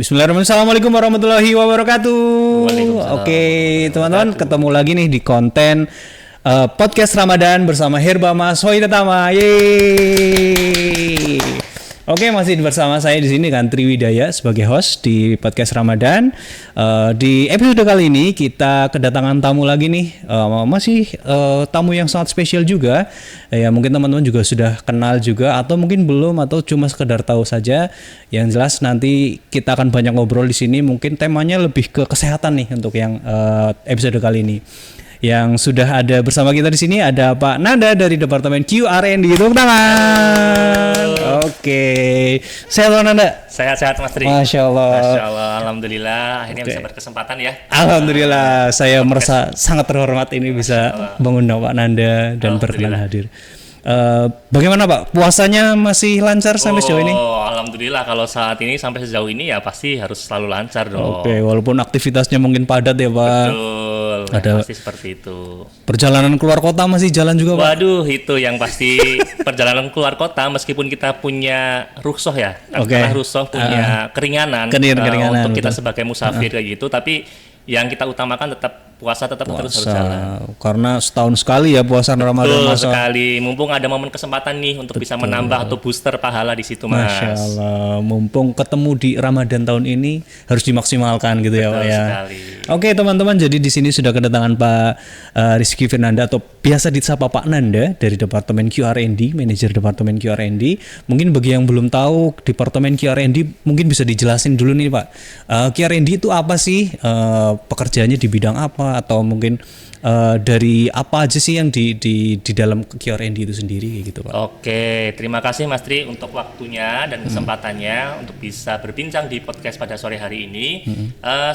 Bismillahirrahmanirrahim. Assalamualaikum warahmatullahi wabarakatuh. Oke, teman-teman, ketemu lagi nih di konten podcast Ramadan bersama Herba Mas Hoitatama. Yeay. Oke, masih bersama saya di sini kan Triwidaya sebagai host di podcast Ramadan. Di episode kali ini kita kedatangan tamu lagi nih, masih tamu yang sangat spesial juga. Ya mungkin teman-teman juga sudah kenal juga atau mungkin belum atau cuma sekedar tahu saja. Yang jelas nanti kita akan banyak ngobrol di sini. Mungkin temanya lebih ke kesehatan nih untuk yang episode kali ini. Yang sudah ada bersama kita di sini ada Pak Nanda dari Departemen QRND. Tepuk tangan. Oke. Sehat Pak Nanda? Sehat-sehat Mas Tri. Masya Allah. Masya Allah. Alhamdulillah. Akhirnya bisa berkesempatan ya. Alhamdulillah. Saya merasa sangat terhormat ini bisa mengundang Pak Nanda dan berkenan hadir. Bagaimana Pak? Puasanya masih lancar sampai sejauh ini? Alhamdulillah kalau saat ini sampai sejauh ini ya pasti harus selalu lancar dong. Oke, walaupun aktivitasnya mungkin padat ya Pak. Betul. Ada pasti seperti itu. Perjalanan keluar kota masih jalan juga Pak? Waduh, itu yang pasti perjalanan keluar kota meskipun kita punya rukhsah ya. Karena rukhsah punya keringanan untuk kita sebagai musafir kayak gitu, tapi yang kita utamakan tetap puasa harus jalan. Karena setahun sekali ya puasa Ramadan. Betul sekali. Mumpung ada momen kesempatan nih untuk bisa menambah atau booster pahala di situ, Mas. Masya Allah. Mumpung ketemu di Ramadan tahun ini harus dimaksimalkan gitu. Betul ya Pak ya. Sekali. Oke teman-teman, jadi di sini sudah kedatangan Pak Rizky Fernanda atau biasa disapa Pak Nanda dari Departemen QRND, manajer Departemen QRND. Mungkin bagi yang belum tahu Departemen QRND mungkin bisa dijelasin dulu nih Pak. QRND itu apa sih? Pekerjaannya di bidang apa? Atau mungkin dari apa aja sih yang di dalam QRND itu sendiri gitu Pak? Oke, terima kasih Mas Tri untuk waktunya dan kesempatannya untuk bisa berbincang di podcast pada sore hari ini.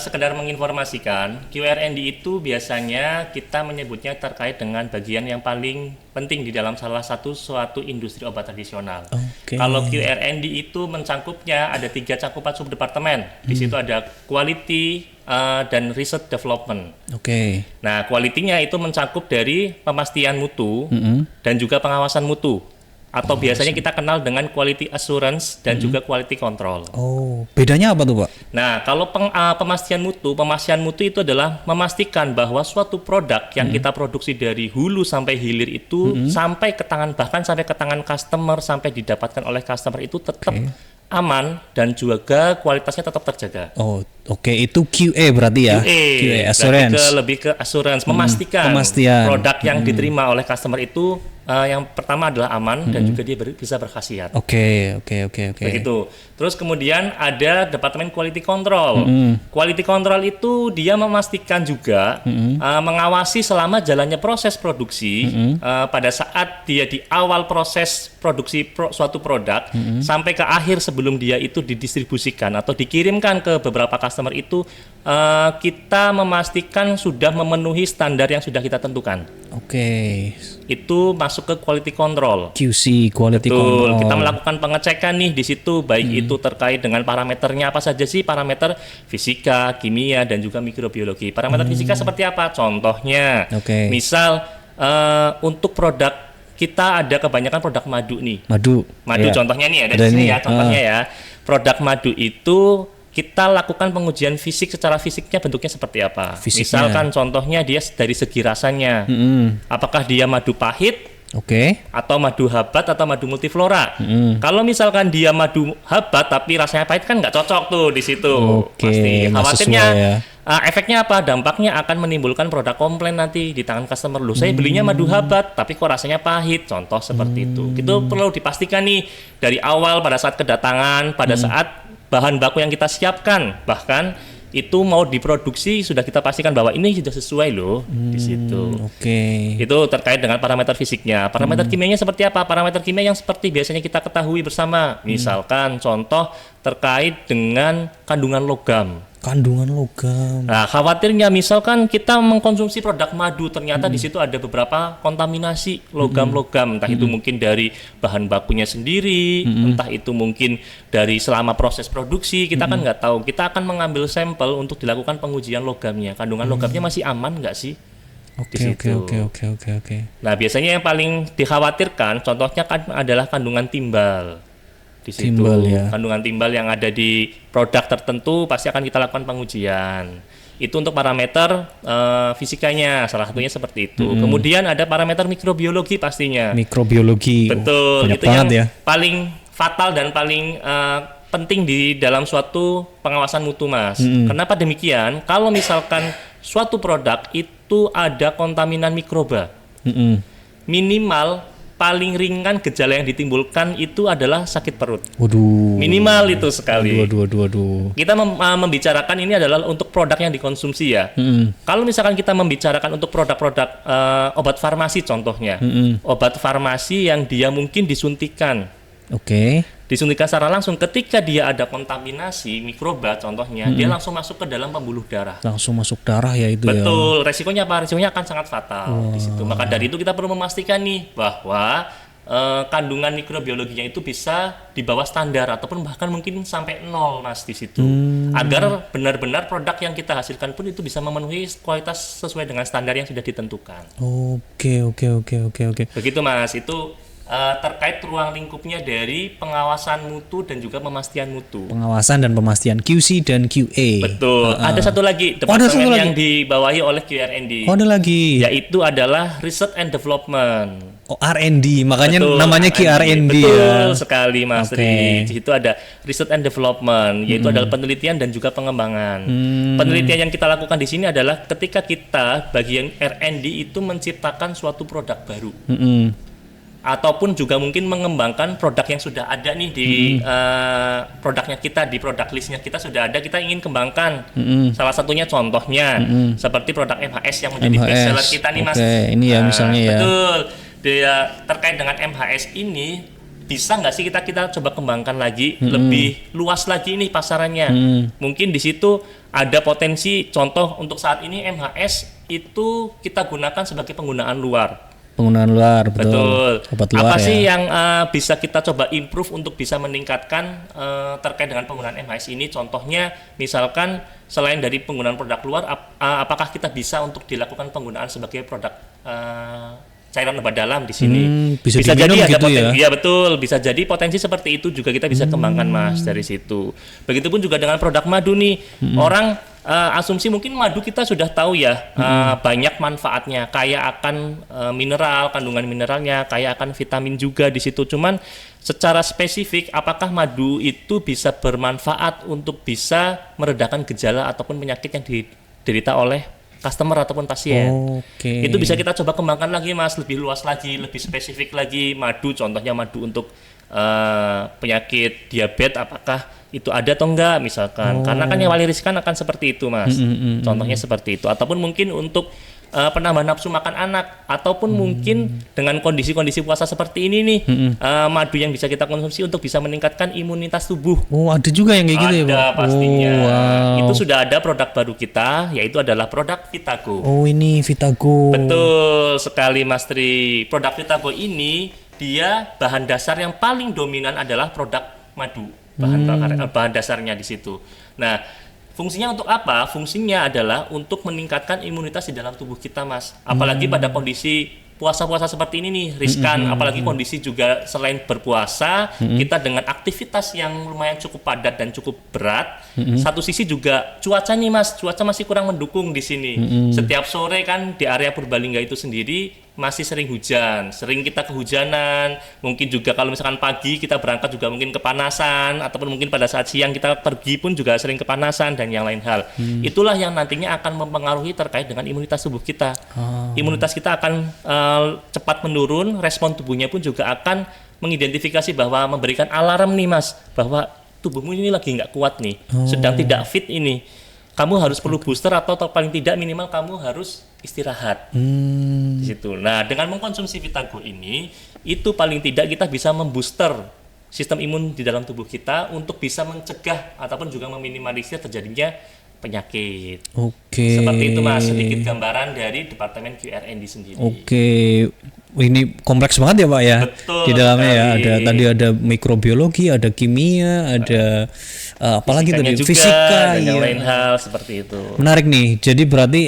Sekedar menginformasikan, QRND itu biasanya kita menyebutnya terkait dengan bagian yang paling penting di dalam salah satu suatu industri obat tradisional. Kalau QRND itu mencangkupnya ada 3 cakupan subdepartemen. Di situ ada quality dan research development. Nah, quality-nya itu mencakup dari pemastian mutu dan juga pengawasan mutu. Atau biasanya kita kenal dengan quality assurance dan juga quality control. Bedanya apa tuh Pak? Nah, kalau pemastian mutu itu adalah memastikan bahwa suatu produk yang kita produksi dari hulu sampai hilir itu sampai ke tangan, bahkan sampai ke tangan customer, sampai didapatkan oleh customer itu tetap aman dan juga kualitasnya tetap terjaga. Itu QA berarti ya? QA assurance. Lebih ke assurance, memastikan produk yang diterima oleh customer itu yang pertama adalah aman dan juga dia bisa berkhasiat. Oke. Begitu. Terus kemudian ada Departemen Quality Control. Quality Control itu dia memastikan juga mengawasi selama jalannya proses produksi pada saat dia di awal proses produksi suatu produk sampai ke akhir sebelum dia itu didistribusikan atau dikirimkan ke beberapa customer itu kita memastikan sudah memenuhi standar yang sudah kita tentukan. Itu masuk ke quality control. QC, quality control. Kita melakukan pengecekan nih di situ, baik itu terkait dengan parameternya apa saja sih, parameter fisika, kimia dan juga mikrobiologi. Parameter fisika seperti apa? Contohnya, misal untuk produk kita ada kebanyakan produk madu nih. Madu contohnya nih ada di sini ya, contohnya ya. Produk madu itu kita lakukan pengujian fisik, secara fisiknya bentuknya seperti apa. Misalkan contohnya dia dari segi rasanya. Apakah dia madu pahit? Atau madu habat atau madu multiflora. Kalau misalkan dia madu habat tapi rasanya pahit kan nggak cocok tuh di situ. Pasti khawatirnya efeknya apa? Dampaknya akan menimbulkan produk komplain nanti di tangan customer. Saya belinya madu habat tapi kok rasanya pahit. Contoh seperti itu. Itu perlu dipastikan nih dari awal pada saat kedatangan, pada saat bahan baku yang kita siapkan, bahkan itu mau diproduksi sudah kita pastikan bahwa ini sudah sesuai loh di situ. Itu terkait dengan parameter fisiknya. Parameter kimianya seperti apa? Parameter kimia yang seperti biasanya kita ketahui bersama. Misalkan contoh terkait dengan kandungan logam. Nah, khawatirnya misalkan kita mengkonsumsi produk madu ternyata di situ ada beberapa kontaminasi logam-logam, entah itu mungkin dari bahan bakunya sendiri, entah itu mungkin dari selama proses produksi, kita kan nggak tahu. Kita akan mengambil sampel untuk dilakukan pengujian logamnya. Kandungan logamnya masih aman nggak sih? Oke. Nah, biasanya yang paling dikhawatirkan contohnya kan adalah kandungan timbal. di situ. Kandungan timbal yang ada di produk tertentu pasti akan kita lakukan pengujian. Itu untuk parameter fisikanya, salah satunya seperti itu. Kemudian ada parameter mikrobiologi pastinya. Mikrobiologi. Betul, itu yang paling fatal dan paling penting di dalam suatu pengawasan mutu, Mas. Kenapa demikian? Kalau misalkan suatu produk itu ada kontaminan mikroba, minimal paling ringan gejala yang ditimbulkan itu adalah sakit perut. Waduh. Minimal itu sekali. Waduh. Kita membicarakan ini adalah untuk produk yang dikonsumsi ya. Kalau misalkan kita membicarakan untuk produk-produk obat farmasi contohnya, obat farmasi yang dia mungkin disuntikan. Disuntikan secara langsung, ketika dia ada kontaminasi mikroba contohnya, dia langsung masuk ke dalam pembuluh darah. Langsung masuk darah ya itu. Betul, resikonya apa? Resikonya akan sangat fatal di situ. Maka dari itu kita perlu memastikan nih bahwa kandungan mikrobiologinya itu bisa di bawah standar ataupun bahkan mungkin sampai 0, Mas, di situ. Agar benar-benar produk yang kita hasilkan pun itu bisa memenuhi kualitas sesuai dengan standar yang sudah ditentukan. Oke. Begitu, Mas. Itu terkait ruang lingkupnya dari pengawasan mutu dan juga pemastian mutu. Pengawasan dan pemastian QC dan QA. Betul. Ada satu lagi departemen yang dibawahi oleh QRND. Ada lagi. Yaitu adalah Research and Development. R&D, makanya namanya QRND. Betul sekali, Mas Tri. Di situ ada Research and Development, yaitu adalah penelitian dan juga pengembangan. Penelitian yang kita lakukan di sini adalah ketika kita bagian R&D itu menciptakan suatu produk baru. Ataupun juga mungkin mengembangkan produk yang sudah ada nih di produknya kita, di produk listnya kita sudah ada, kita ingin kembangkan. Salah satunya contohnya seperti produk MHS yang menjadi bestseller kita nih, Mas. Ini ya misalnya ya. Betul. Dia terkait dengan MHS ini bisa nggak sih kita coba kembangkan lagi lebih luas lagi nih pasarannya. Mungkin di situ ada potensi, contoh untuk saat ini MHS itu kita gunakan sebagai penggunaan luar. Betul. Obat luar, apa sih yang bisa kita coba improve untuk bisa meningkatkan terkait dengan penggunaan MHS ini? Contohnya misalkan selain dari penggunaan produk luar, apakah kita bisa untuk dilakukan penggunaan sebagai produk cairan obat dalam di sini? Bisa jadi ada gitu potensi, ya betul. Bisa jadi potensi seperti itu juga kita bisa kembangkan, Mas, dari situ. Begitupun juga dengan produk madu nih. Orang asumsi mungkin madu kita sudah tahu ya, banyak manfaatnya, kaya akan mineral, kandungan mineralnya, kaya akan vitamin juga di situ. Cuman secara spesifik apakah madu itu bisa bermanfaat untuk bisa meredakan gejala ataupun penyakit yang diderita oleh customer ataupun pasien. Itu bisa kita coba kembangkan lagi, Mas, lebih luas lagi, lebih spesifik lagi. Madu, contohnya madu untuk penyakit diabetes, apakah itu ada atau enggak misalkan. Karena kan yang paling riskan akan seperti itu, Mas. Contohnya seperti itu. Ataupun mungkin untuk penambah nafsu makan anak, ataupun mungkin dengan kondisi-kondisi puasa seperti ini nih, madu yang bisa kita konsumsi untuk bisa meningkatkan imunitas tubuh. Ada juga yang kayak gitu ya, Pak? Ada pastinya. Itu sudah ada produk baru kita, yaitu adalah produk Vitago. Ini Vitago. Betul sekali, Mas Tri. Produk Vitago ini dia bahan dasar yang paling dominan adalah produk madu. Bahan dasarnya di situ. Nah, fungsinya untuk apa? Fungsinya adalah untuk meningkatkan imunitas di dalam tubuh kita, Mas. Apalagi pada kondisi puasa-puasa seperti ini nih, riskan. Apalagi kondisi juga selain berpuasa, kita dengan aktivitas yang lumayan cukup padat dan cukup berat. Satu sisi juga cuaca nih, Mas. Cuaca masih kurang mendukung di sini. Setiap sore kan di area Purbalingga itu sendiri masih sering hujan, sering kita kehujanan. Mungkin juga kalau misalkan pagi kita berangkat juga mungkin kepanasan, ataupun mungkin pada saat siang kita pergi pun juga sering kepanasan dan yang lain hal. Itulah yang nantinya akan mempengaruhi terkait dengan imunitas tubuh kita. Imunitas kita akan cepat menurun, respon tubuhnya pun juga akan mengidentifikasi bahwa memberikan alarm nih, Mas, bahwa tubuhmu ini lagi nggak kuat nih, sedang tidak fit ini. Kamu harus perlu booster atau paling tidak minimal kamu harus istirahat. Di situ. Nah, dengan mengkonsumsi Vitago ini, itu paling tidak kita bisa membooster sistem imun di dalam tubuh kita untuk bisa mencegah ataupun juga meminimalisir terjadinya penyakit. Seperti itu, Mas, sedikit gambaran dari Departemen QRND sendiri. ini kompleks banget ya Pak ya. Betul di dalamnya sekali. ya ada tadi ada mikrobiologi, ada kimia, ada apalagi tadi juga, fisika, dan yang lain hal seperti itu. Menarik nih. Jadi berarti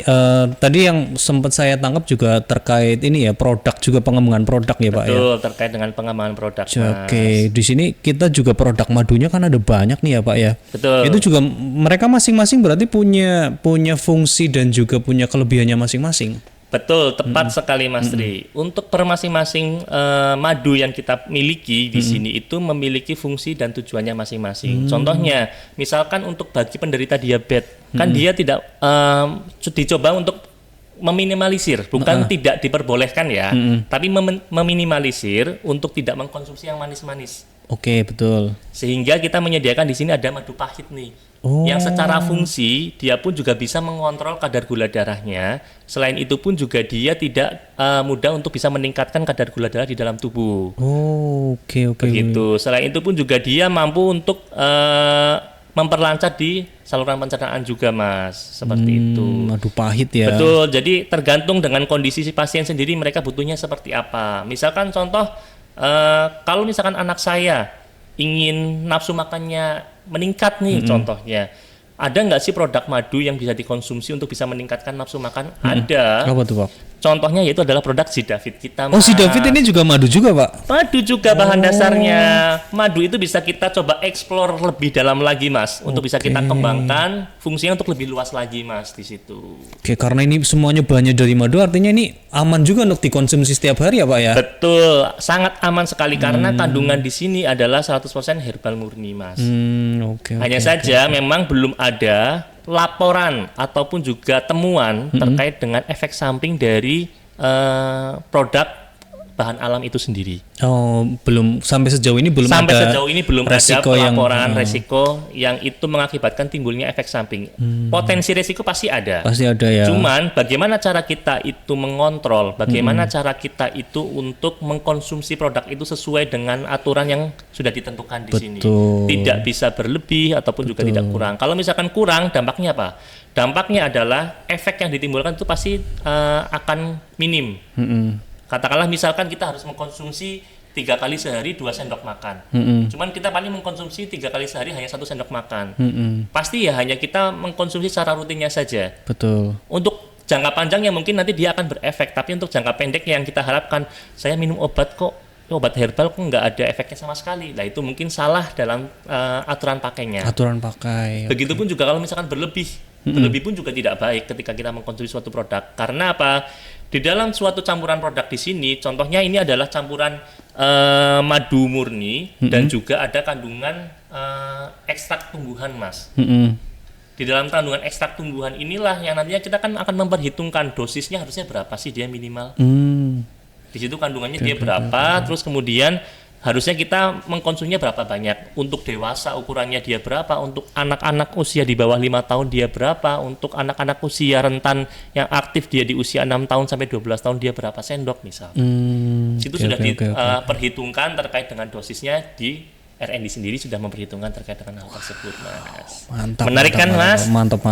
tadi yang sempat saya tangkap juga terkait ini ya, produk juga, pengembangan produk ya Pak ya. Betul, terkait dengan pengembangan produk. Oke, di sini kita juga produk madunya kan ada banyak nih ya Pak ya. Betul. Itu juga mereka masing-masing berarti punya fungsi dan juga punya kelebihannya masing-masing. Betul, tepat sekali Mas Tri. Untuk per masing-masing madu yang kita miliki di sini itu memiliki fungsi dan tujuannya masing-masing. Contohnya, misalkan untuk bagi penderita diabetes, kan dia tidak dicoba untuk meminimalisir, bukan tidak diperbolehkan ya, tapi meminimalisir untuk tidak mengkonsumsi yang manis-manis. Oke, betul. Sehingga kita menyediakan di sini ada madu pahit nih. Yang secara fungsi dia pun juga bisa mengontrol kadar gula darahnya. Selain itu pun juga dia tidak mudah untuk bisa meningkatkan kadar gula darah di dalam tubuh. Oke. Begitu. Selain itu pun juga dia mampu untuk memperlancar di saluran pencernaan juga Mas. Seperti itu. Madu pahit ya. Betul. Jadi tergantung dengan kondisi si pasien sendiri mereka butuhnya seperti apa. Misalkan contoh kalau misalkan anak saya ingin nafsu makannya meningkat nih contohnya, ada nggak sih produk madu yang bisa dikonsumsi untuk bisa meningkatkan nafsu makan? Ada. Apa tuh Pak? Contohnya yaitu adalah produk Sidavit kita. Oh, Sidavit ini juga madu juga Pak? Madu juga bahan dasarnya. Madu itu bisa kita coba explore lebih dalam lagi Mas, untuk bisa kita kembangkan fungsinya untuk lebih luas lagi Mas di situ. Oke, karena ini semuanya bahannya dari madu, artinya ini aman juga untuk dikonsumsi setiap hari ya Pak ya? Betul, sangat aman sekali karena kandungan di sini adalah 100% herbal murni Mas. Hanya saja memang belum ada laporan ataupun juga temuan terkait dengan efek samping dari produk bahan alam itu sendiri. Oh, belum sampai sejauh ini belum sampai ada. Sejauh ini belum ada laporan resiko yang itu mengakibatkan timbulnya efek samping. Potensi resiko pasti ada. Pasti ada ya. Cuman bagaimana cara kita itu mengontrol, bagaimana cara kita itu untuk mengkonsumsi produk itu sesuai dengan aturan yang sudah ditentukan di sini. Tidak bisa berlebih ataupun juga tidak kurang. Kalau misalkan kurang, dampaknya apa? Dampaknya adalah efek yang ditimbulkan itu pasti akan minim. Katakanlah misalkan kita harus mengkonsumsi 3 kali sehari 2 sendok makan. Cuman kita paling mengkonsumsi 3 kali sehari hanya 1 sendok makan. Pasti ya hanya kita mengkonsumsi secara rutinnya saja. Betul. Untuk jangka panjangnya mungkin nanti dia akan berefek, tapi untuk jangka pendek yang kita harapkan, saya minum obat kok, obat herbal kok nggak ada efeknya sama sekali. Nah itu mungkin salah dalam aturan pakainya. Aturan pakai. Begitupun juga kalau misalkan berlebih. Berlebih pun juga tidak baik ketika kita mengkonsumsi suatu produk. Karena apa? Di dalam suatu campuran produk di sini, contohnya ini adalah campuran madu murni dan juga ada kandungan ekstrak tumbuhan, Mas. Di dalam kandungan ekstrak tumbuhan inilah yang nantinya kita kan akan memperhitungkan dosisnya harusnya berapa sih dia minimal. Di situ kandungannya dia berapa, terus kemudian harusnya kita mengkonsumsinya berapa banyak. Untuk dewasa ukurannya dia berapa, untuk anak-anak usia di bawah 5 tahun dia berapa, untuk anak-anak usia rentan yang aktif dia di usia 6 tahun sampai 12 tahun dia berapa sendok misal. Itu sudah diperhitungkan terkait dengan dosisnya. Di RND sendiri sudah memperhitungkan terkait dengan hal tersebut, Mas. Mantap. Menarik kan, Mas? Mantap.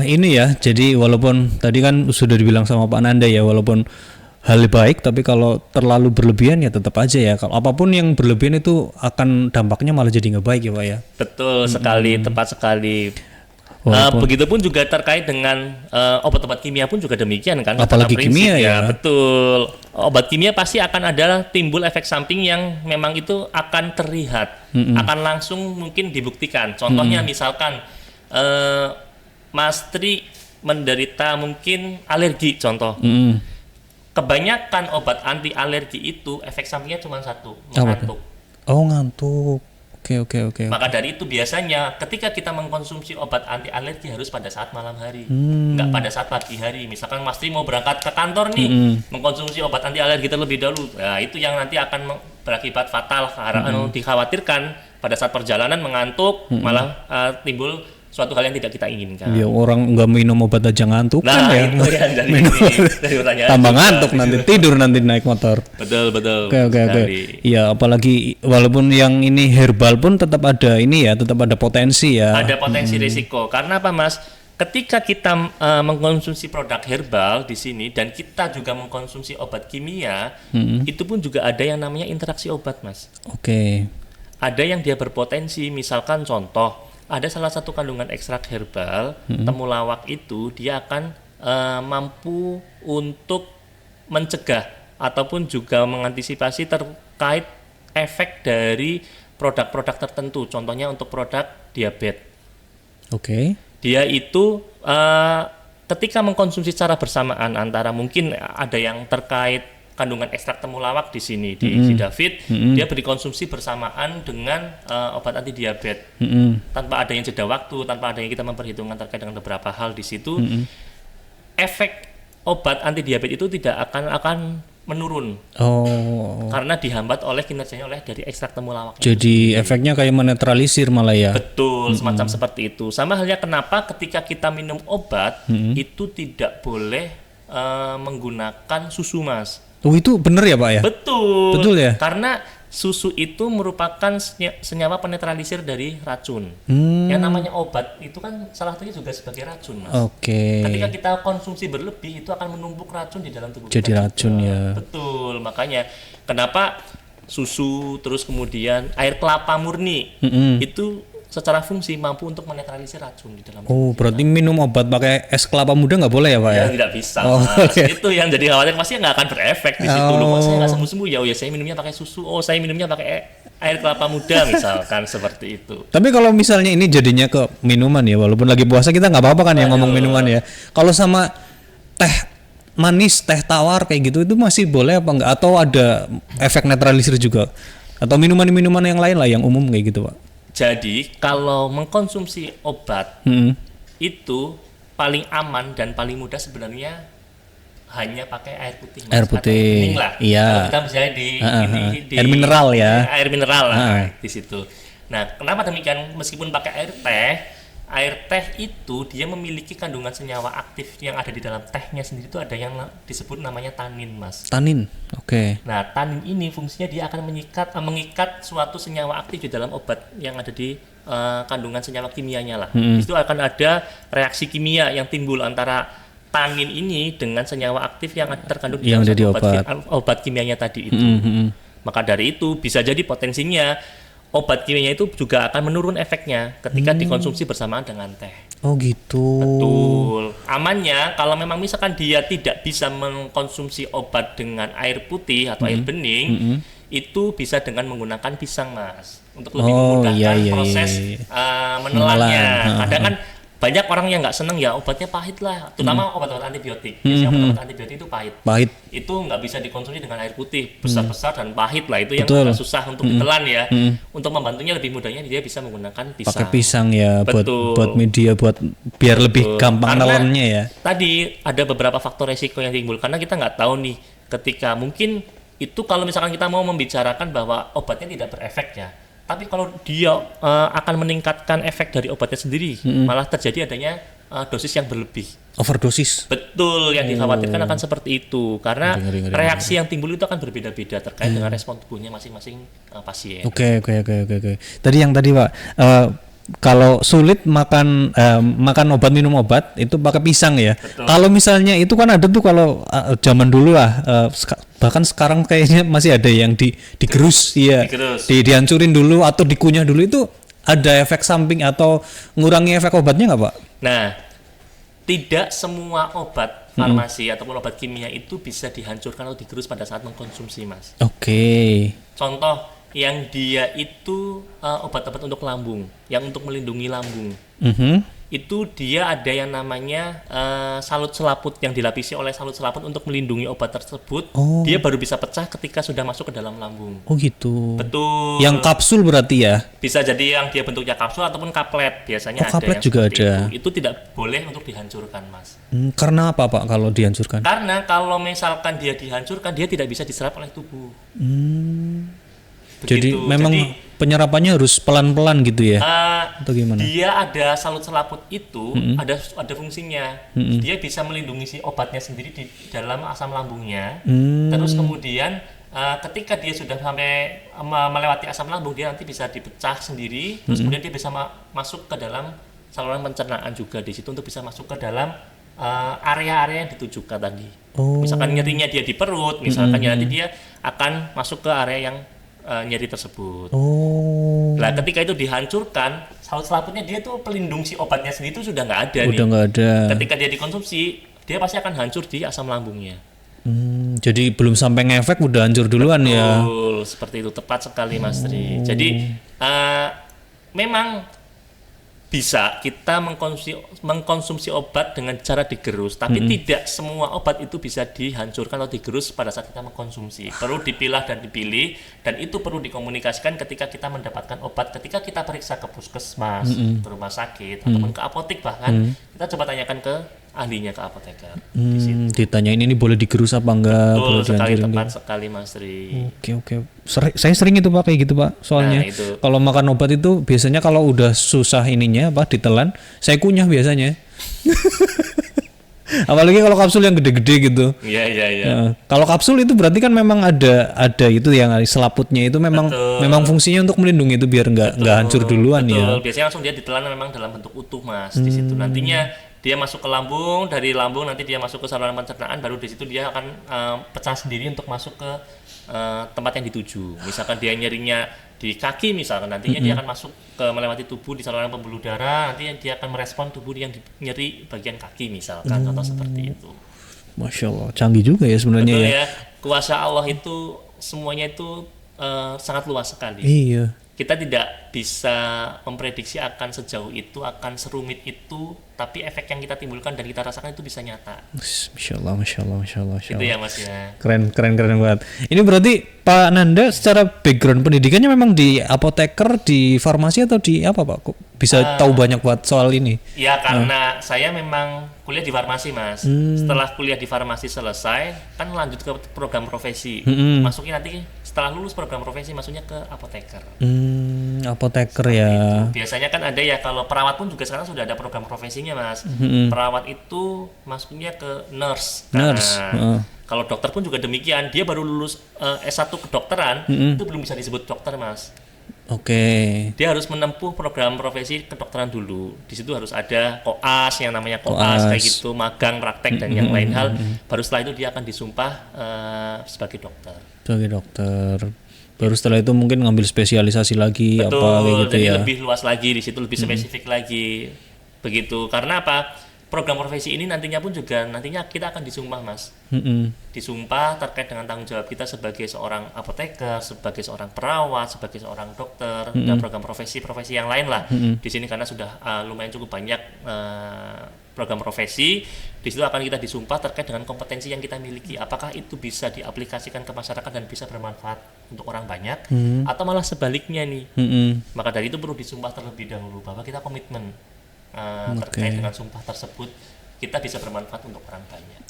Ini ya, jadi walaupun tadi kan sudah dibilang sama Pak Nanda ya, walaupun hal baik, tapi kalau terlalu berlebihan ya tetap aja ya. Kalau apapun yang berlebihan itu akan dampaknya malah jadi nggak baik ya Pak ya. Betul sekali, tepat sekali. Begitupun juga terkait dengan obat-obat kimia pun juga demikian kan. Apalagi kimia ya. Betul. Obat kimia pasti akan ada timbul efek samping yang memang itu akan terlihat, akan langsung mungkin dibuktikan. Contohnya misalkan Mas Tri menderita mungkin alergi contoh. Kebanyakan obat anti alergi itu efek sampingnya cuma satu, mengantuk. Oh, ngantuk. Oke. Maka dari itu biasanya ketika kita mengkonsumsi obat anti alergi harus pada saat malam hari, nggak pada saat pagi hari. Misalkan Mas Tri mau berangkat ke kantor nih, mengkonsumsi obat anti alergi terlebih dahulu. Nah, itu yang nanti akan berakibat fatal. Dikhawatirkan pada saat perjalanan mengantuk, malah timbul suatu hal yang tidak kita inginkan. Ya orang nggak minum obat aja ngantuk kan ya. Itu ya dari pertanyaan. Tambah ngantuk nanti tidur nanti naik motor. Betul. Oke. Iya, apalagi walaupun yang ini herbal pun tetap ada ini ya, tetap ada potensi ya. Ada potensi risiko. Karena apa, Mas? ketika kita mengkonsumsi produk herbal di sini dan kita juga mengkonsumsi obat kimia, itu pun juga ada yang namanya interaksi obat, Mas. Oke. Ada yang dia berpotensi, misalkan contoh, ada salah satu kandungan ekstrak herbal, temulawak itu dia akan mampu untuk mencegah ataupun juga mengantisipasi terkait efek dari produk-produk tertentu, contohnya untuk produk diabetes. Oke. Dia itu ketika mengkonsumsi secara bersamaan antara mungkin ada yang terkait kandungan ekstrak temulawak di sini di Sidafit, dia dikonsumsi bersamaan dengan obat anti diabetes tanpa adanya jeda waktu, tanpa adanya kita memperhitungkan terkait dengan beberapa hal di situ. Efek obat anti diabetes itu tidak akan menurun. Karena dihambat oleh kinerjanya oleh dari ekstrak temulawak. Jadi efeknya kayak menetralisir malah ya. Betul, semacam seperti itu. Sama halnya kenapa ketika kita minum obat itu tidak boleh menggunakan susu, Mas. Oh, itu benar ya, Pak ya? Betul. Betul ya? Karena susu itu merupakan senyawa penetralisir dari racun. Yang namanya obat itu kan salah satunya juga sebagai racun, Mas. Oke. Ketika kita konsumsi berlebih itu akan menumpuk racun di dalam tubuh jadi kita racun juga. ya. Betul, makanya kenapa susu terus kemudian air kelapa murni itu secara fungsi mampu untuk menetralisir racun di dalam tubuh kita. Berarti minum obat pakai es kelapa muda nggak boleh ya, Pak ya? Tidak bisa, Mas. Itu yang jadi khawatir, pasti nggak akan berefek di situ. Loh, kok saya nggak sembuh-sembuh? Ya saya minumnya pakai susu. Saya minumnya pakai air kelapa muda misalkan seperti itu. Tapi kalau misalnya ini jadinya ke minuman ya, walaupun lagi puasa kita nggak apa-apa kan yang ngomong minuman ya. Kalau sama teh manis, teh tawar kayak gitu itu masih boleh apa enggak? Atau ada efek netralisir juga? Atau minuman-minuman yang lain lah yang umum kayak gitu, Pak? Jadi kalau mengkonsumsi obat itu paling aman dan paling mudah sebenarnya hanya pakai air putih, Mas. Air putih, lah. Iya. Kalau kita misalnya di air mineral ya. Air mineral lah di situ. Nah, kenapa demikian? Meskipun pakai air teh itu dia memiliki kandungan senyawa aktif yang ada di dalam tehnya sendiri itu ada yang disebut namanya tanin, Mas. Tanin, oke. Nah, tanin ini fungsinya dia akan mengikat suatu senyawa aktif di dalam obat yang ada di kandungan senyawa kimianya lah. Di situ akan ada reaksi kimia yang timbul antara tanin ini dengan senyawa aktif yang terkandung di dalam obat kimianya tadi itu. Maka dari itu bisa jadi potensinya obat kimianya itu juga akan menurun efeknya ketika dikonsumsi bersamaan dengan teh. Oh gitu. Betul. Amannya kalau memang misalkan dia tidak bisa mengkonsumsi obat dengan air putih atau air bening, itu bisa dengan menggunakan pisang, Mas, untuk lebih memudahkan proses menelannya. Kadang kan banyak orang yang nggak seneng ya obatnya pahit lah, terutama obat-obat antibiotik. Biasanya obat-obat antibiotik itu pahit. Itu nggak bisa dikonsumsi dengan air putih besar-besar dan pahit lah, itu yang agak susah untuk ditelan ya. Untuk membantunya lebih mudahnya dia bisa menggunakan pisang. Pakai pisang ya, buat media biar lebih gampang nelannya ya. Tadi ada beberapa faktor resiko yang timbul karena kita nggak tahu nih ketika mungkin itu kalau misalkan kita mau membicarakan bahwa obatnya tidak berefek ya. Tapi kalau dia akan meningkatkan efek dari obatnya sendiri, malah terjadi adanya dosis yang berlebih. Overdosis. Betul, yang dikhawatirkan akan seperti itu. Karena reaksi yang timbul itu akan berbeda-beda terkait dengan respon tubuhnya masing-masing pasien. Oke. Tadi Pak, kalau sulit makan obat, minum obat itu pakai pisang ya. Kalau misalnya itu kan ada tuh kalau zaman dulu lah, bahkan sekarang kayaknya masih ada yang digerus ya, dihancurin dulu atau dikunyah dulu, itu ada efek samping atau ngurangi efek obatnya nggak, Pak? Nah, tidak semua obat farmasi ataupun obat kimia itu bisa dihancurkan atau digerus pada saat mengkonsumsi, Mas. Oke. Contoh yang dia itu obat-obat untuk lambung, yang untuk melindungi lambung. Itu dia ada yang namanya salut selaput yang dilapisi oleh salut selaput untuk melindungi obat tersebut. Dia baru bisa pecah ketika sudah masuk ke dalam lambung. Oh gitu. Betul. Yang kapsul berarti ya? Bisa jadi yang dia bentuknya kapsul ataupun kaplet. Biasanya ada kaplet yang juga ada. Itu tidak boleh untuk dihancurkan, Mas. Karena apa, Pak, kalau dihancurkan? Karena kalau misalkan dia dihancurkan, dia tidak bisa diserap oleh tubuh. Jadi memang penyerapannya harus pelan-pelan gitu ya? Atau gimana? Dia ada salut selaput itu ada fungsinya. Dia bisa melindungi si obatnya sendiri di dalam asam lambungnya. Terus kemudian ketika dia sudah sampai melewati asam lambung, dia nanti bisa dipecah sendiri. Terus kemudian dia bisa masuk ke dalam saluran pencernaan juga di situ untuk bisa masuk ke dalam area-area yang ditujukan tadi. Misalkan nyerinya dia di perut, misalkan ya nanti dia akan masuk ke area yang nyeri tersebut. Nah, ketika itu dihancurkan, salut selaputnya dia tuh pelindung si obatnya sendiri itu sudah nggak ada nih. Udah nggak ada. Ketika dia dikonsumsi, dia pasti akan hancur di asam lambungnya. Jadi belum sampai ngefek udah hancur duluan. Betul, ya. Seperti itu, tepat sekali Mas Tri. Jadi memang bisa kita mengkonsumsi obat dengan cara digerus, tapi tidak semua obat itu bisa dihancurkan atau digerus pada saat kita mengkonsumsi. Perlu dipilah dan dipilih, dan itu perlu dikomunikasikan ketika kita mendapatkan obat, ketika kita periksa ke puskesmas, ke rumah sakit, ataupun ke apotek bahkan, kita coba tanyakan ke ahlinya, ke apoteker. Ditanyain ini boleh digerus apa enggak? Betul boleh sekali, dihancurin tepat sekali Mas Tri. Oke. Saya sering itu Pak kayak gitu Pak. Soalnya kalau makan obat itu biasanya kalau udah susah ininya ditelan, saya kunyah biasanya. Apalagi kalau kapsul yang gede-gede gitu. Iya. Kalau kapsul itu berarti kan memang ada itu yang selaputnya itu memang fungsinya untuk melindungi itu biar nggak hancur duluan. Ya. Biasanya langsung dia ditelan memang dalam bentuk utuh Mas. Di situ nantinya dia masuk ke lambung, dari lambung nanti dia masuk ke saluran pencernaan, baru di situ dia akan pecah sendiri untuk masuk ke tempat yang dituju. Misalkan dia nyerinya di kaki misalkan, nantinya dia akan masuk ke melewati tubuh di saluran pembuluh darah, nanti dia akan merespon tubuh yang nyeri bagian kaki misalkan, atau seperti itu. Masya Allah, canggih juga ya sebenarnya. Betul ya. Kuasa Allah itu semuanya itu sangat luas sekali. Iya. Kita tidak bisa memprediksi akan sejauh itu, akan serumit itu, tapi efek yang kita timbulkan dan kita rasakan itu bisa nyata. Masya Allah. Itu ya Mas ya. Keren banget. Ini berarti Pak Nanda secara background pendidikannya memang di apoteker, di farmasi atau di apa Pak? Kok bisa tahu banyak buat soal ini? Ya karena saya memang kuliah di farmasi Mas. Setelah kuliah di farmasi selesai, kan lanjut ke program profesi. Masuknya nanti setelah lulus program profesi masuknya ke apoteker. Apoteker ya. Itu. Biasanya kan ada ya, kalau perawat pun juga sekarang sudah ada program profesinya Mas. Perawat itu masuknya ke nurse. Kalau dokter pun juga demikian, dia baru lulus S1 kedokteran, itu belum bisa disebut dokter Mas. Oke. Dia harus menempuh program profesi kedokteran dulu. Di situ harus ada koas, yang namanya koas kayak gitu, magang, praktek dan yang lain hal. Baru setelah itu dia akan disumpah sebagai dokter. Baru setelah itu mungkin ngambil spesialisasi lagi. Betul, apa kayak gitu ya. Lebih luas lagi di situ, lebih spesifik lagi. Begitu. Karena apa? Program profesi ini nantinya kita akan disumpah Mas. Disumpah terkait dengan tanggung jawab kita sebagai seorang apoteker, sebagai seorang perawat, sebagai seorang dokter, dan program profesi yang lain lah. Di sini karena sudah lumayan cukup banyak program profesi, di situ akan kita disumpah terkait dengan kompetensi yang kita miliki. Apakah itu bisa diaplikasikan ke masyarakat dan bisa bermanfaat untuk orang banyak, atau malah sebaliknya nih. Maka dari itu perlu disumpah terlebih dahulu bahwa kita komitmen terkait dengan sumpah tersebut, kita bisa bermanfaat untuk orang banyak.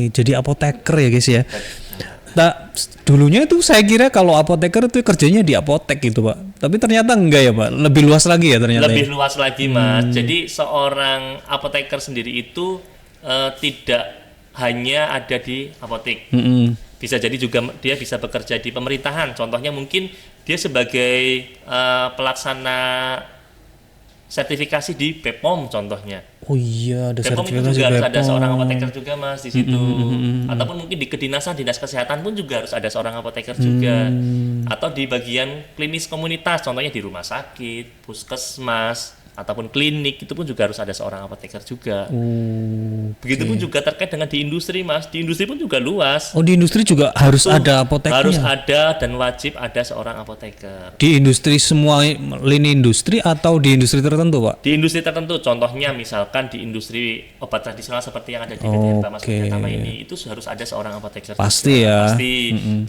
Jadi apoteker ya guys ya. Nah, dulunya itu saya kira kalau apoteker itu kerjanya di apotek gitu Pak, tapi ternyata enggak ya Pak, lebih luas lagi ya ternyata. Lebih luas lagi Mas. Jadi seorang apoteker sendiri itu tidak hanya ada di apotek. Bisa jadi juga dia bisa bekerja di pemerintahan. Contohnya mungkin dia sebagai pelaksana sertifikasi di BPOM contohnya. Oh iya, ada BPOM sertifikasi juga BPOM. Harus ada seorang apoteker juga Mas di situ. Ataupun mungkin di kedinasan, dinas kesehatan pun juga harus ada seorang apoteker juga. Atau di bagian klinis komunitas, contohnya di rumah sakit, puskesmas, ataupun klinik, itu pun juga harus ada seorang apoteker juga. Begitupun juga terkait dengan di industri Mas. Di industri pun juga luas. Oh, di industri juga harus ada apotekernya? Harus ada dan wajib ada seorang apoteker. Di industri semua lini industri atau di industri tertentu Pak? Di industri tertentu, contohnya misalkan di industri obat tradisional seperti yang ada di PT Herba Mas Tama ini, itu harus ada seorang apoteker. Pasti juga. Ya. Pasti.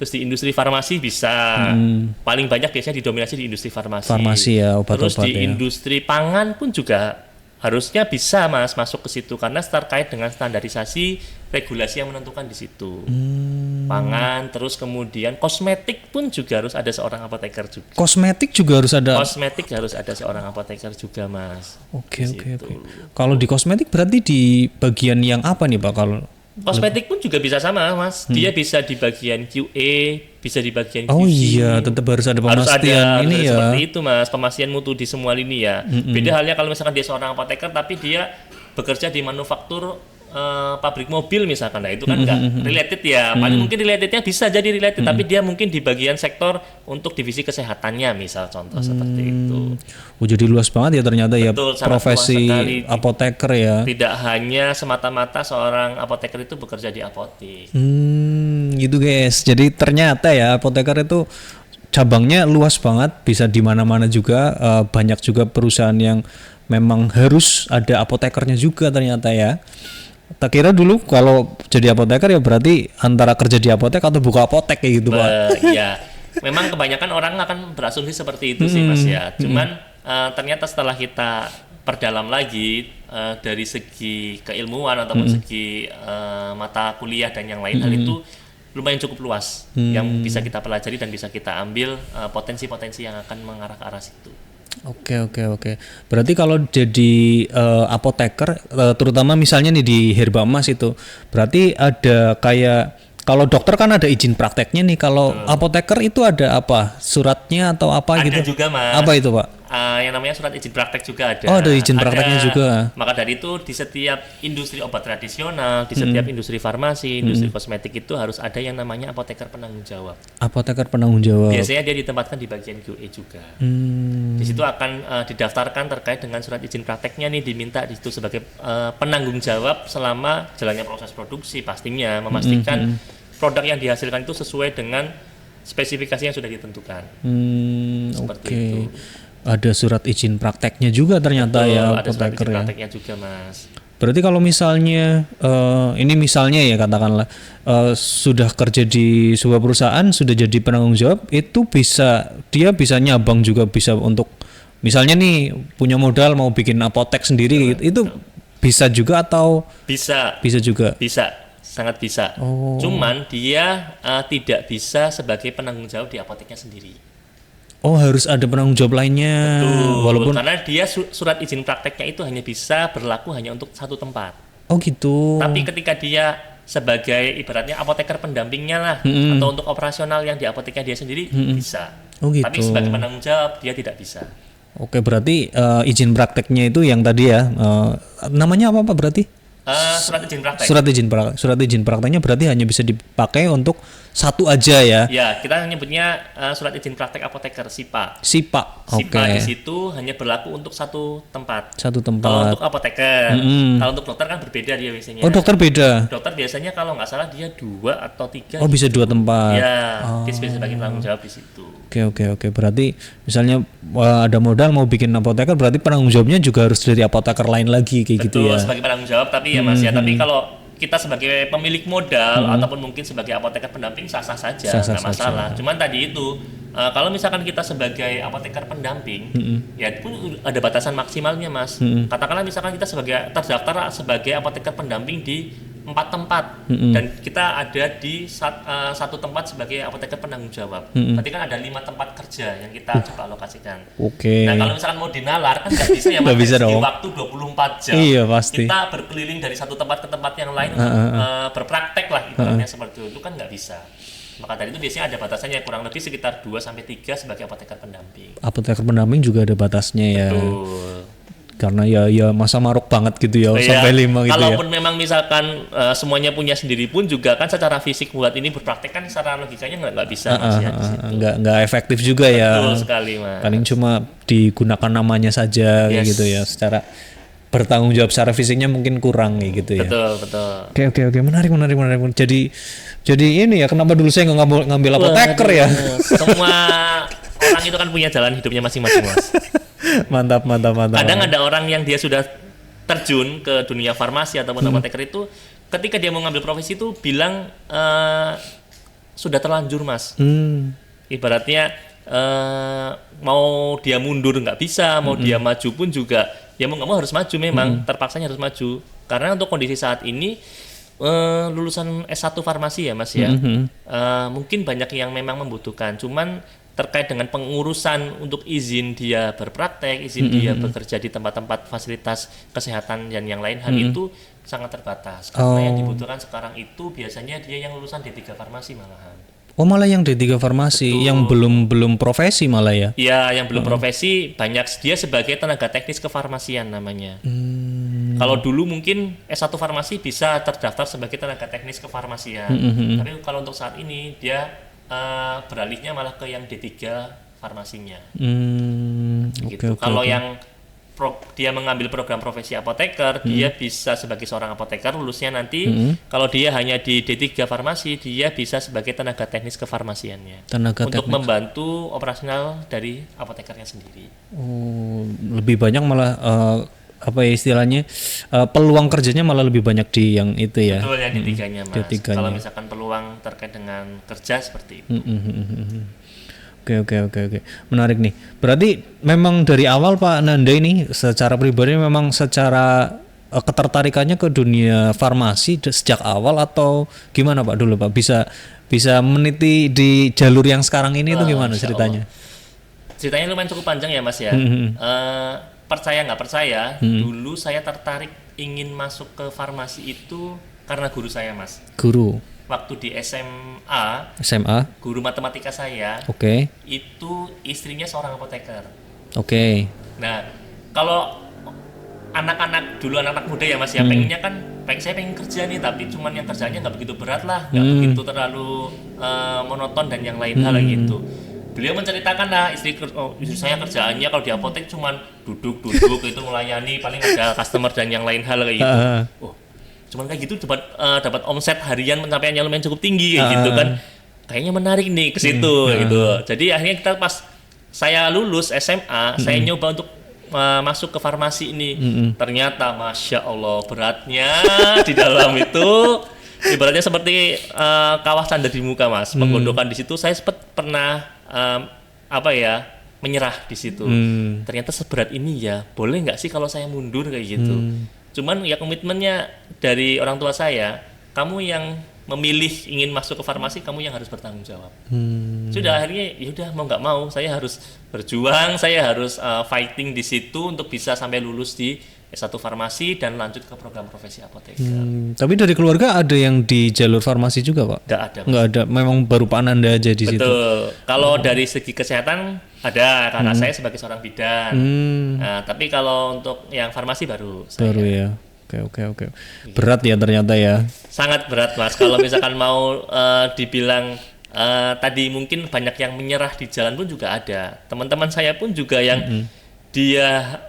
Terus di industri farmasi bisa. Paling banyak biasanya didominasi di industri farmasi. Farmasi ya, obat-obat. Terus di industri pangan pun juga harusnya bisa Mas masuk ke situ, karena terkait dengan standarisasi regulasi yang menentukan di situ. Pangan, terus kemudian kosmetik pun juga harus ada seorang apoteker juga. Kosmetik juga harus ada. Kosmetik harus ada seorang apoteker juga Mas. Oke. Kalau di kosmetik berarti di bagian yang apa nih Pak? Kalau Kosmetik pun juga bisa sama, Mas. Dia bisa di bagian QA, bisa di bagian QC. Oh iya, tetap harus ada pemastian harus ini ada ya. Seperti itu, Mas. Pemastian mutu di semua lini ya. Beda halnya kalau misalkan dia seorang apoteker tapi dia bekerja di manufaktur pabrik mobil misalkan, nah itu kan nggak related ya. Paling mungkin relatednya bisa jadi related, tapi dia mungkin di bagian sektor untuk divisi kesehatannya, misal contoh seperti itu. Oh, jadi luas banget ya ternyata. Betul, ya profesi apoteker ya. Tidak hanya semata-mata seorang apoteker itu bekerja di apotek. Gitu guys. Jadi ternyata ya apoteker itu cabangnya luas banget, bisa di mana-mana juga. Banyak juga perusahaan yang memang harus ada apotekernya juga ternyata ya. Tak kira dulu kalau jadi apoteker ya berarti antara kerja di apotek atau buka apotek kayak gitu, Pak. Iya, memang kebanyakan orang akan berasumsi seperti itu sih, Mas ya. Cuman ternyata setelah kita perdalam lagi dari segi keilmuan ataupun segi mata kuliah dan yang lain, hal itu lumayan cukup luas yang bisa kita pelajari dan bisa kita ambil potensi-potensi yang akan mengarah ke arah situ. Oke. Berarti kalau jadi apoteker, terutama misalnya nih di Herbamas itu, berarti ada kayak kalau dokter kan ada izin prakteknya nih. Kalau apoteker itu ada apa? Suratnya atau apa gitu? Ada juga, Mas. Apa itu, Pak? Yang namanya surat izin praktek juga ada. Oh, ada izin prakteknya juga. Maka dari itu di setiap industri obat tradisional, di setiap industri farmasi, industri kosmetik itu harus ada yang namanya apoteker penanggung jawab. Apoteker penanggung jawab. Biasanya dia ditempatkan di bagian QA juga. Di situ akan didaftarkan terkait dengan surat izin prakteknya nih, diminta di situ sebagai penanggung jawab selama jalannya proses produksi, pastinya memastikan produk yang dihasilkan itu sesuai dengan spesifikasi yang sudah ditentukan. Seperti itu. Ada surat izin prakteknya juga ternyata. Betul, ya ada surat izin prakteknya juga, Mas. Berarti kalau misalnya ini misalnya ya katakanlah sudah kerja di sebuah perusahaan, sudah jadi penanggung jawab, itu dia bisa nyabang juga, bisa untuk misalnya nih punya modal mau bikin apotek sendiri, itu bisa juga atau bisa juga? Bisa, sangat bisa. Cuman dia tidak bisa sebagai penanggung jawab di apoteknya sendiri. Oh, harus ada penanggung jawab lainnya. Betul, walaupun karena dia surat izin prakteknya itu hanya bisa berlaku hanya untuk satu tempat. Oh gitu. Tapi ketika dia sebagai ibaratnya apoteker pendampingnya lah, atau untuk operasional yang di apoteknya dia sendiri bisa. Oh gitu. Tapi sebagai penanggung jawab dia tidak bisa. Oke, berarti izin prakteknya itu yang tadi ya, namanya apa berarti? Surat izin praktek. Surat izin prakteknya berarti hanya bisa dipakai untuk satu aja ya? Ya, kita nyebutnya surat izin praktek apoteker SIPA. SIPA, oke. SIPA di situ hanya berlaku untuk satu tempat. Kalau untuk apoteker, kalau untuk dokter kan berbeda dia biasanya. Oh, dokter beda. Dokter biasanya kalau nggak salah dia 2 atau 3. Oh, bisa 2 tempat. Ya, dia sebagai penanggung jawab di situ. Oke. Berarti misalnya ada modal mau bikin apoteker, berarti penanggung jawabnya juga harus dari apoteker lain lagi kayak gitu ya. Betul, sebagai penanggung jawab tapi ya Mas ya, tapi kalau kita sebagai pemilik modal ataupun mungkin sebagai apoteker pendamping sah-sah saja, nggak masalah. Cuman tadi itu kalau misalkan kita sebagai apoteker pendamping, ya pun ada batasan maksimalnya, Mas. Katakanlah misalkan kita terdaftar sebagai apoteker pendamping di 4 tempat dan kita ada di satu tempat sebagai apoteker penanggung jawab. Berarti kan ada 5 tempat kerja yang kita coba alokasikan. Oke. Nah, kalau misalkan mau dinalar kan nggak bisa ya, Mas. Di waktu 24 jam. Iya, pasti. Kita berkeliling dari satu tempat ke tempat yang lain berpraktek lah ibaratnya seperti itu kan nggak bisa. Maka dari itu biasanya ada batasannya, kurang lebih sekitar 2-3 sebagai apoteker pendamping. Apoteker pendamping juga ada batasnya ya. Betul. Karena ya masa maruk banget gitu ya, sampai 5 gitu. Kalaupun memang misalkan semuanya punya sendiri pun juga kan secara fisik buat ini berpraktek kan secara logikanya nggak bisa, Mas, ya, di situ. Nggak efektif juga. Betul, ya. Betul sekali, Mas. Paling cuma digunakan namanya saja kayak gitu ya. Secara bertanggung jawab secara fisiknya mungkin kurang kayak gitu ya. Betul. Oke. Menarik. Jadi ini ya, kenapa dulu saya nggak ngambil apoteker ya? Semua orang itu kan punya jalan hidupnya masing-masing, Mas. Mantap. Kadang ada orang yang dia sudah terjun ke dunia farmasi ataupun apoteker itu, ketika dia mau ngambil profesi itu bilang sudah terlanjur, Mas. Ibaratnya mau dia mundur nggak bisa, mau dia maju pun juga ya mau nggak mau harus maju, memang terpaksanya harus maju. Karena untuk kondisi saat ini lulusan S1 farmasi ya, Mas ya, mungkin banyak yang memang membutuhkan, cuman terkait dengan pengurusan untuk izin dia berpraktek, izin dia bekerja di tempat-tempat fasilitas kesehatan dan yang lain, hal itu sangat terbatas. Karena yang dibutuhkan sekarang itu biasanya dia yang lulusan D3 farmasi malahan. Oh, malah yang D3 farmasi. Betul. Yang belum profesi malah ya? Iya, yang belum profesi banyak dia sebagai tenaga teknis kefarmasian namanya. Kalau dulu mungkin S1 farmasi bisa terdaftar sebagai tenaga teknis kefarmasian. Tapi kalau untuk saat ini dia beralihnya malah ke yang D3 farmasinya. Gitu. Kalau yang dia mengambil program profesi apoteker, dia bisa sebagai seorang apoteker lulusnya nanti. Kalau dia hanya di D3 farmasi, dia bisa sebagai tenaga teknis kefarmasiannya. Untuk membantu operasional dari apotekernya sendiri. Oh, lebih banyak malah apa ya istilahnya peluang kerjanya malah lebih banyak di yang itu ya. Betul, yang D3-nya Mas. Kalau misalkan peluang terkait dengan kerja seperti itu. Oke. Menarik nih. Berarti memang dari awal Pak Nanda ini secara pribadi memang secara ketertarikannya ke dunia farmasi sejak awal atau gimana Pak dulu Pak? Bisa meniti di jalur yang sekarang ini itu gimana ceritanya? Ceritanya lumayan cukup panjang ya Mas ya. Percaya nggak percaya, dulu saya tertarik ingin masuk ke farmasi itu karena guru saya Mas. Guru? Waktu di SMA, guru matematika saya, itu istrinya seorang apoteker. Nah, kalau anak-anak muda ya Mas ya, pengennya kan, saya pengen kerja nih, tapi cuman yang kerjanya nggak begitu berat lah, nggak begitu terlalu monoton dan yang lain hal gitu. Beliau menceritakan istri saya kerjaannya kalau di apotek cuman duduk itu melayani, paling ada customer dan yang lain hal kayak gitu. Cuman kayak gitu dapat omset harian pencapaian yang lumayan cukup tinggi kayak gitu kan. Kayaknya menarik nih ke situ gitu. Jadi akhirnya kita pas saya lulus SMA, saya nyoba untuk masuk ke farmasi ini. Ternyata Masya Allah beratnya di dalam itu ibaratnya seperti kawah canda di muka Mas. Penggodokan di situ saya pernah menyerah di situ. Ternyata seberat ini ya, boleh nggak sih kalau saya mundur kayak gitu. Cuman ya komitmennya dari orang tua saya, kamu yang memilih ingin masuk ke farmasi, kamu yang harus bertanggung jawab. Sudah akhirnya yaudah mau nggak mau saya harus berjuang, saya harus fighting di situ untuk bisa sampai lulus di S1 farmasi dan lanjut ke program profesi apoteker. Tapi dari keluarga ada yang di jalur farmasi juga Pak? Nggak ada, memang baru Pak Nanda aja di situ? Betul, kalau dari segi kesehatan ada, kakak saya sebagai seorang bidan. Tapi kalau untuk yang farmasi baru saya. Baru ya, oke. Berat ya ternyata ya? Sangat berat Mas, kalau misalkan mau dibilang tadi mungkin banyak yang menyerah di jalan pun juga ada. Teman-teman saya pun juga yang dia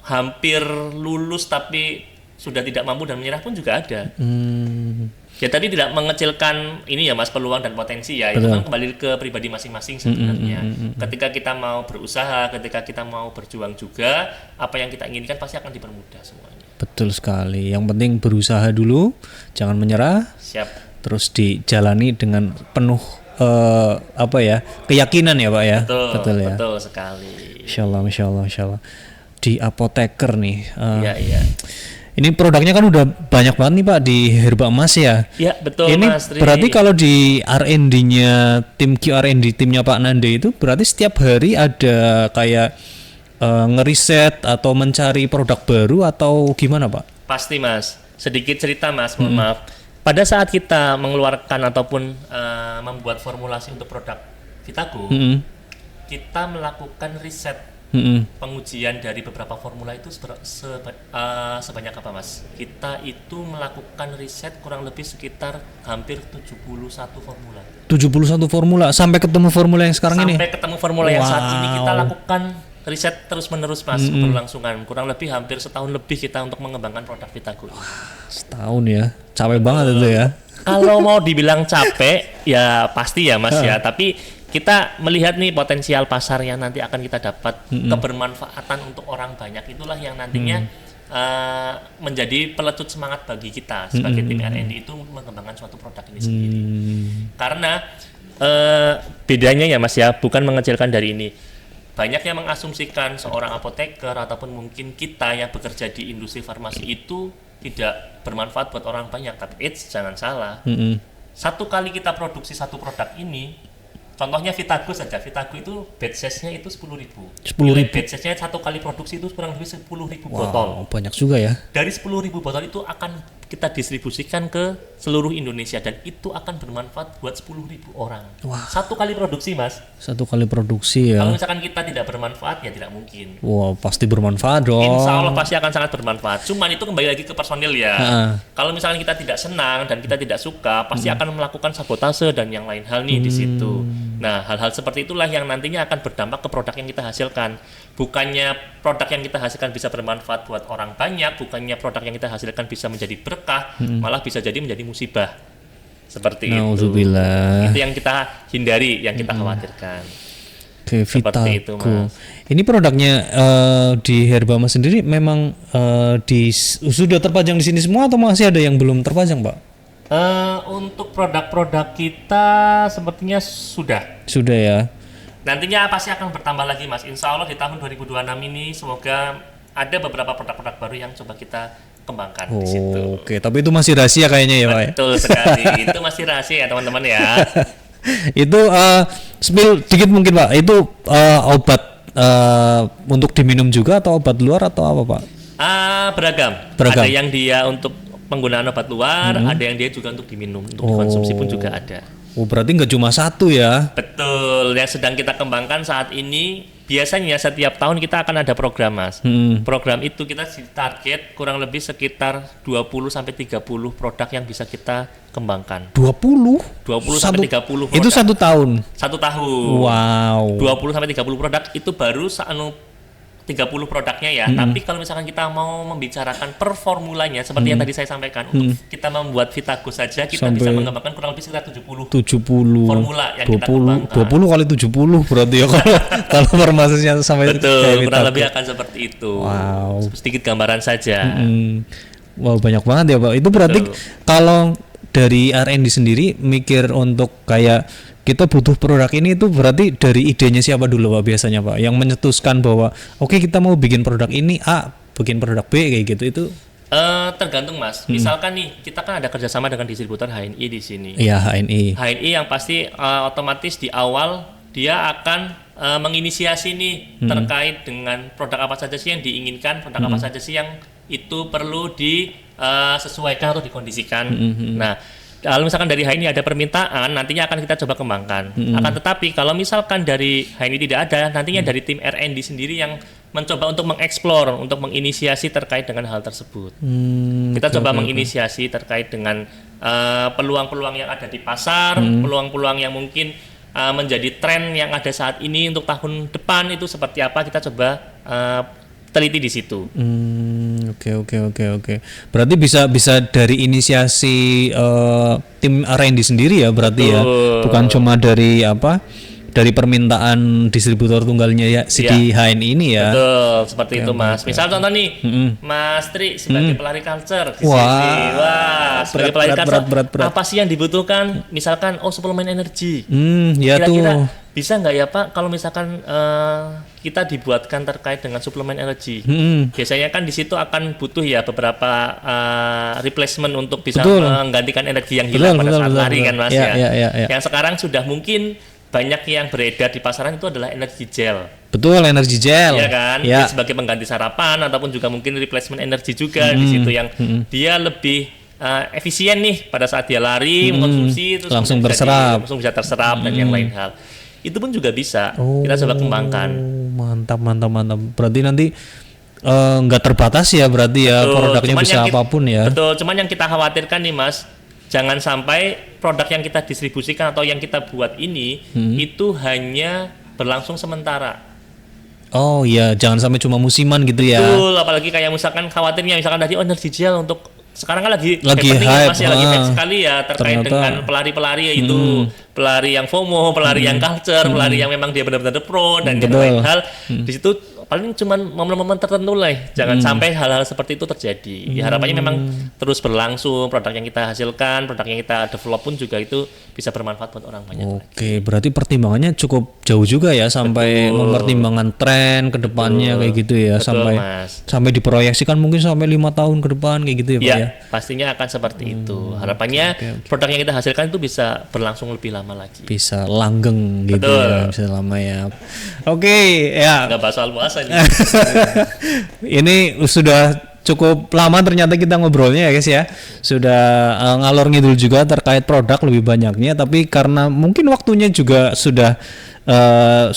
hampir lulus tapi sudah tidak mampu dan menyerah pun juga ada. Ya tadi tidak mengecilkan ini ya Mas peluang dan potensi ya. Betul. Itu kan kembali ke pribadi masing-masing sebenarnya. Ketika kita mau berusaha, ketika kita mau berjuang juga, apa yang kita inginkan pasti akan dipermudah semuanya. Betul sekali. Yang penting berusaha dulu, jangan menyerah. Siap. Terus dijalani dengan penuh keyakinan ya Pak ya. Betul ya. Betul sekali. Masya Allah. Di apoteker nih. Iya. Ini produknya kan udah banyak banget nih Pak di Herba Emas ya. Iya betul ini Mas. Berarti kalau di R&D-nya tim QR&D timnya Pak Nanda itu berarti setiap hari ada kayak ngeriset atau mencari produk baru atau gimana Pak? Pasti Mas. Sedikit cerita Mas, mohon maaf. Pada saat kita mengeluarkan ataupun membuat formulasi untuk produk Vitago, kita melakukan riset. Pengujian dari beberapa formula itu sebanyak apa Mas? Kita itu melakukan riset kurang lebih sekitar hampir 71 formula. 71 formula sampai ketemu formula yang sekarang ini? Sampai ketemu formula yang saat ini kita lakukan riset terus-menerus Mas, keberlangsungan. Kurang lebih hampir setahun lebih kita untuk mengembangkan produk Vitago. Setahun ya? Capek banget itu ya? Kalau mau dibilang capek ya pasti ya Mas ya, tapi kita melihat nih potensial pasar yang nanti akan kita dapat, kebermanfaatan untuk orang banyak itulah yang nantinya menjadi pelecut semangat bagi kita sebagai tim R&D itu mengembangkan suatu produk ini sendiri. Karena bedanya ya Mas ya, bukan mengecilkan dari ini. Banyak yang mengasumsikan seorang apoteker ataupun mungkin kita yang bekerja di industri farmasi itu tidak bermanfaat buat orang banyak, tapi jangan salah. Satu kali kita produksi satu produk ini contohnya Vitago saja. Vitago itu batch size-nya itu 10.000. 10.000. Batch size-nya satu kali produksi itu kurang lebih 10.000 Wow, botol. banyak juga ya. Dari 10.000 botol itu akan kita distribusikan ke seluruh Indonesia dan itu akan bermanfaat buat 10.000 orang. Wah. Satu kali produksi, Mas. Satu kali produksi ya. Kalau misalkan kita tidak bermanfaat ya tidak mungkin. Wow, pasti bermanfaat dong. Insya Allah pasti akan sangat bermanfaat. Cuman itu kembali lagi ke personil ya. Kalau misalnya kita tidak senang dan kita tidak suka, pasti akan melakukan sabotase dan yang lain hal nih di situ. Nah, hal-hal seperti itulah yang nantinya akan berdampak ke produk yang kita hasilkan. Bukannya produk yang kita hasilkan bisa bermanfaat buat orang banyak, bukannya produk yang kita hasilkan bisa menjadi berkah, malah bisa jadi menjadi musibah. Seperti itu. Itu yang kita hindari, yang kita khawatirkan. Oke, seperti itu, Mas. Ini produknya di Herbama sendiri memang sudah terpajang di sini semua atau masih ada yang belum terpajang, Pak? Untuk produk-produk kita sepertinya sudah. Sudah ya. Nantinya pasti akan bertambah lagi, Mas. Insya Allah di tahun 2026 ini semoga ada beberapa produk-produk baru yang coba kita kembangkan di situ. Oke, tapi itu masih rahasia kayaknya ya, Pak. Betul sekali. Itu masih rahasia ya, teman-teman ya. Itu spill dikit mungkin, Pak. Itu obat untuk diminum juga atau obat luar atau apa, Pak? Beragam. Ada yang dia untuk penggunaan obat luar, ada yang dia juga untuk diminum, untuk dikonsumsi pun juga ada. Oh, berarti nggak cuma satu ya? Betul, yang sedang kita kembangkan saat ini. Biasanya setiap tahun kita akan ada program, Mas. Program itu kita target kurang lebih sekitar 20-30 produk yang bisa kita kembangkan. 20-30 produk. Itu satu tahun? Satu tahun. Wow. 20-30 produk itu baru 30 produknya ya. Tapi kalau misalkan kita mau membicarakan per formulanya seperti yang tadi saya sampaikan, untuk kita membuat Vitago saja kita bisa mengembangkan kurang lebih sekitar 70 formula yang 20, kita kembangkan. 20 kali 70 berarti ya kalau farmasinya sampai betul, kurang lebih akan seperti itu. Wow. Sedikit gambaran saja. Wow, banyak banget ya, Pak. Itu berarti kalau dari R&D sendiri mikir untuk kayak kita butuh produk ini, itu berarti dari idenya siapa dulu, Pak, biasanya, Pak? Yang mencetuskan bahwa oke, kita mau bikin produk ini A, bikin produk B kayak gitu, itu tergantung, Mas. Misalkan nih, kita kan ada kerjasama dengan distributor HNI di sini. Iya, HNI. HNI yang pasti otomatis di awal dia akan menginisiasi nih terkait dengan produk apa saja sih yang diinginkan, produk apa saja sih yang itu perlu disesuaikan atau dikondisikan. Nah, kalau misalkan dari HNI ada permintaan, nantinya akan kita coba kembangkan. Akan tetapi kalau misalkan dari HNI tidak ada, nantinya dari tim R&D sendiri yang mencoba untuk mengeksplor, untuk menginisiasi terkait dengan hal tersebut. Kita coba menginisiasi terkait dengan peluang-peluang yang ada di pasar, peluang-peluang yang mungkin menjadi tren yang ada saat ini untuk tahun depan itu seperti apa, kita coba teliti di situ. Oke. Berarti bisa dari inisiasi tim R&D sendiri ya, berarti ya, bukan cuma dari dari permintaan distributor tunggalnya ya si HNI ini ya. Betul, seperti itu, Mas. Misal contoh nih, Mas Tri sebagai pelari culture di sini. Wah, sebagai pelari culture, apa sih yang dibutuhkan? Misalkan suplemen energi. Kira-kira bisa nggak ya, Pak, kalau misalkan kita dibuatkan terkait dengan suplemen energi? Biasanya kan di situ akan butuh ya beberapa replacement untuk bisa menggantikan energi yang hilang pada saat lari kan, Mas ya. Yang sekarang sudah mungkin banyak yang beredar di pasaran itu adalah energi gel. Betul, energi gel. Iya kan? Ya. Sebagai pengganti sarapan ataupun juga mungkin replacement energi juga di situ yang dia lebih efisien nih pada saat dia lari mengkonsumsi terus langsung terserap. Langsung bisa terserap dan yang lain hal. Itu pun juga bisa kita coba kembangkan. Mantap. Berarti nanti nggak terbatas ya, berarti ya. Betul, produknya bisa apapun ya. Betul, cuman yang kita khawatirkan nih, Mas, jangan sampai produk yang kita distribusikan atau yang kita buat ini itu hanya berlangsung sementara. Oh iya, jangan sampai cuma musiman gitu ya. Betul, apalagi kayak misalkan khawatirnya misalkan tadi energi gel untuk sekarang kan lagi hype, Mas, lagi hype sekali ya terkait dengan pelari-pelari itu, pelari yang FOMO, pelari yang culture, pelari yang memang dia benar-benar pro dan yang lain hal. Di situ paling cuman momen-momen tertentu lah. Jangan sampai hal-hal seperti itu terjadi. Ya, harapannya memang terus berlangsung, produk yang kita hasilkan, produk yang kita develop pun juga itu bisa bermanfaat buat orang banyak. Oke, berarti pertimbangannya cukup jauh juga ya, sampai mempertimbangkan tren ke depannya kayak gitu ya. Betul, sampai diproyeksikan mungkin sampai 5 tahun ke depan kayak gitu ya, Pak ya. Pastinya akan seperti itu. Harapannya produk yang kita hasilkan itu bisa berlangsung lebih lama lagi. Bisa langgeng gitu ya, bisa lama ya. Oke, ya. Nggak bahas soal puasa nih. Ini sudah cukup lama ternyata kita ngobrolnya ya guys ya. Sudah ngalor ngidul juga terkait produk lebih banyaknya, tapi karena mungkin waktunya juga sudah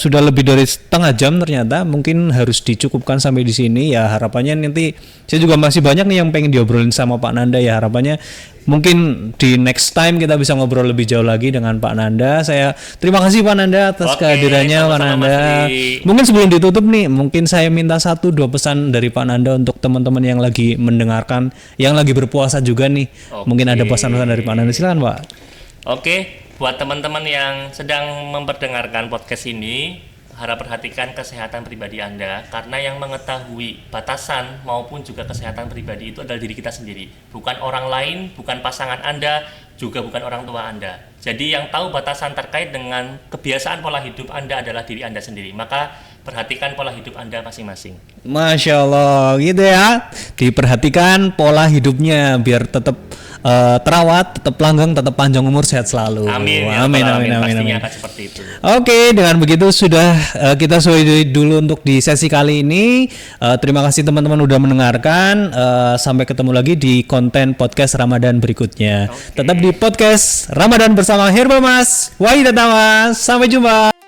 lebih dari setengah jam, ternyata mungkin harus dicukupkan sampai di sini ya. Harapannya nanti saya juga masih banyak nih yang pengen diobrolin sama Pak Nanda ya. Harapannya mungkin di next time kita bisa ngobrol lebih jauh lagi dengan Pak Nanda. Saya terima kasih Pak Nanda atas kehadirannya Pak Nanda. Mungkin sebelum ditutup nih, mungkin saya minta 1-2 pesan dari Pak Nanda untuk teman-teman yang lagi mendengarkan, yang lagi berpuasa juga nih. Mungkin ada pesan-pesan dari Pak Nanda, silakan Pak. Buat teman-teman yang sedang memperdengarkan podcast ini, harap perhatikan kesehatan pribadi Anda, karena yang mengetahui batasan maupun juga kesehatan pribadi itu adalah diri kita sendiri, bukan orang lain, bukan pasangan Anda, juga bukan orang tua Anda. Jadi yang tahu batasan terkait dengan kebiasaan pola hidup Anda adalah diri Anda sendiri. Maka perhatikan pola hidup Anda masing-masing. Masya Allah, gitu ya. Diperhatikan pola hidupnya biar tetap terawat, tetap langgeng, tetap panjang umur, sehat selalu. Amin. Amin. Pastinya akan seperti itu. Oke, dengan begitu sudah kita sudahi dulu untuk di sesi kali ini. Terima kasih teman-teman udah mendengarkan. Sampai ketemu lagi di konten podcast Ramadan berikutnya. Tetap di podcast Ramadan bersama Herbal Mas Wahid Tama. Sampai jumpa.